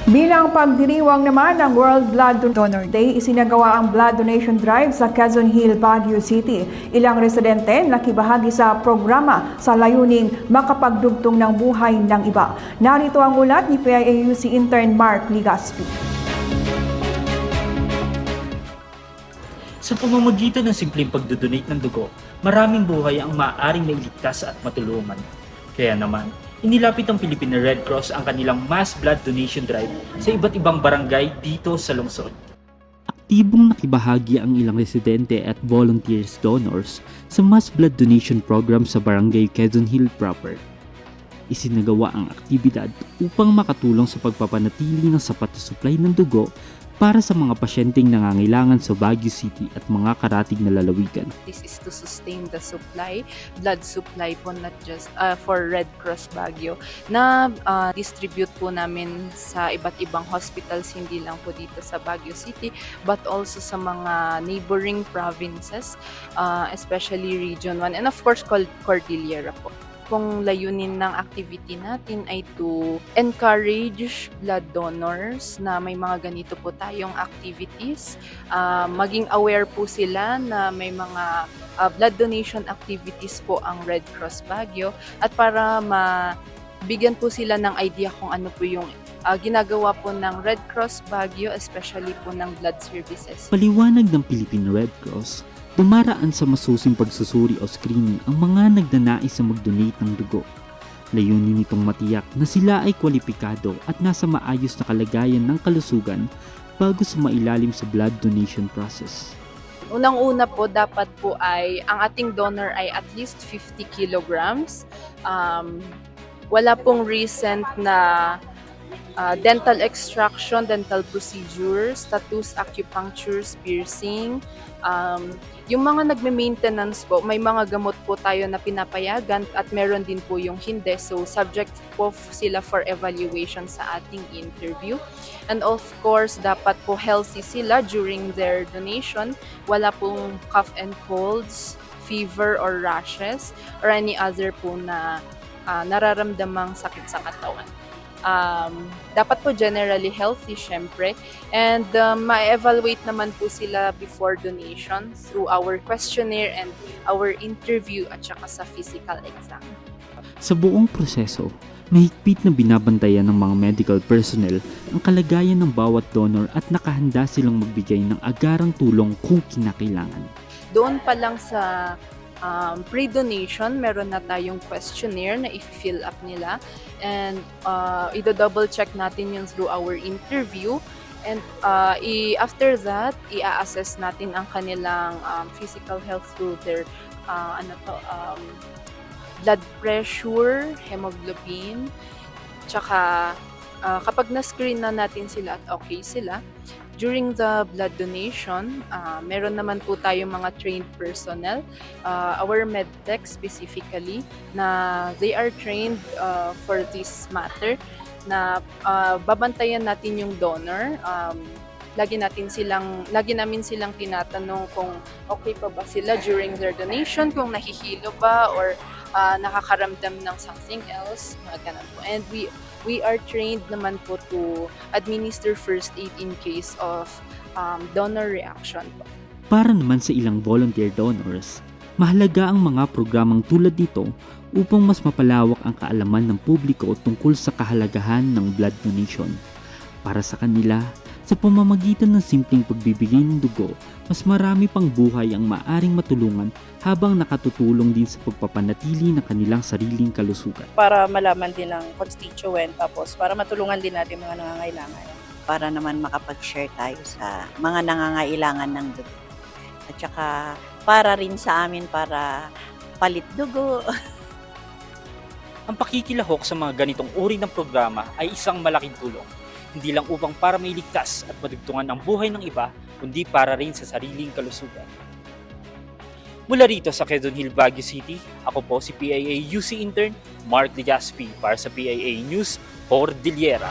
Bilang pagdiriwang naman ng World Blood Donor Day, isinagawa ang blood donation drive sa Quezon Hill, Baguio City. Ilang residente nakibahagi sa programa sa layuning makapagdugtong ng buhay ng iba. Narito ang ulat ni PIAUC intern Mark Ligaspi. Sa pamamagitan ng simpleng pagdodonate ng dugo, maraming buhay ang maaaring mailigtas at matulungan. Kaya naman, inilapit ng Philippine Red Cross ang kanilang mass blood donation drive sa iba't ibang barangay dito sa lungsod. Aktibong nakibahagi ang ilang residente at volunteers donors sa mass blood donation program sa barangay Quezon Hill proper. Isinagawa ang aktibidad upang makatulong sa pagpapanatili ng sapat na supply ng dugo para sa mga pasyenteng nangangailangan sa Baguio City at mga karatig na lalawigan. This is to sustain the supply, blood supply po, not just for Red Cross Baguio, na distribute po namin sa iba't ibang hospitals, hindi lang po dito sa Baguio City, but also sa mga neighboring provinces, especially Region 1, and of course, Cordillera po. Kung layunin ng activity natin ay to encourage blood donors na may mga ganito po tayong activities. Maging aware po sila na may mga blood donation activities po ang Red Cross Baguio, at para mabigyan po sila ng idea kung ano po yung ginagawa po ng Red Cross Baguio, especially po ng blood services. Paliwanag ng Philippine Red Cross, dumaraan sa masusing pagsusuri o screening ang mga nagnanais na mag-donate ng dugo. Layunin nitong matiyak na sila ay kwalipikado at nasa maayos na kalagayan ng kalusugan bago sumailalim sa blood donation process. Unang-una po, dapat po ay ang ating donor ay at least 50 kilograms. Wala pong recent na dental extraction, dental procedures, tattoos, acupunctures, piercing. Yung mga nagme-maintenance po, may mga gamot po tayo na pinapayagan at meron din po yung hindi. So, subject po sila for evaluation sa ating interview. And of course, dapat po healthy sila during their donation. Wala pong cough and colds, fever or rashes, or any other po na nararamdamang sakit sa katawan. Dapat po generally healthy syempre, and ma-evaluate naman po sila before donation through our questionnaire and our interview at saka sa physical exam. Sa buong proseso, mahigpit na binabantayan ng mga medical personnel ang kalagayan ng bawat donor at nakahanda silang magbigay ng agarang tulong kung kinakailangan. Doon pa lang sa pre-donation, meron na tayong questionnaire na i-fill up nila, and i-double check natin yun through our interview, and after that, i-assess natin ang kanilang physical health through their blood pressure, hemoglobin, tsaka kapag na-screen na natin sila at okay sila, during the blood donation, meron naman po tayong mga trained personnel, our medtech specifically, na they are trained for this matter, na babantayan natin yung donor. Lagi namin silang tinatanong kung okay pa ba sila during their donation, kung nahihilo ba or nakakaramdam ng something else, mga ganun po. And we are trained naman po to administer first aid in case of donor reaction po. Para naman sa ilang volunteer donors, mahalaga ang mga programang tulad nito upang mas mapalawak ang kaalaman ng publiko tungkol sa kahalagahan ng blood donation. Para sa kanila, sa pamamagitan ng simpleng pagbibigay ng dugo, mas marami pang buhay ang maaring matulungan habang nakatutulong din sa pagpapanatili ng kanilang sariling kalusugan. Para malaman din ng constituent, tapos para matulungan din natin mga nangangailangan. Para naman makapag-share tayo sa mga nangangailangan ng dugo. At saka para rin sa amin para palit dugo. Ang pakikilahok sa mga ganitong uri ng programa ay isang malaking tulong. Hindi lang upang para mailigtas at madugtungan ang buhay ng iba, kundi para rin sa sariling kalusugan. Mula rito sa Quezon Hill, Baguio City, ako po si PIAUC intern Mark Ligaspi para sa PIA News Cordillera.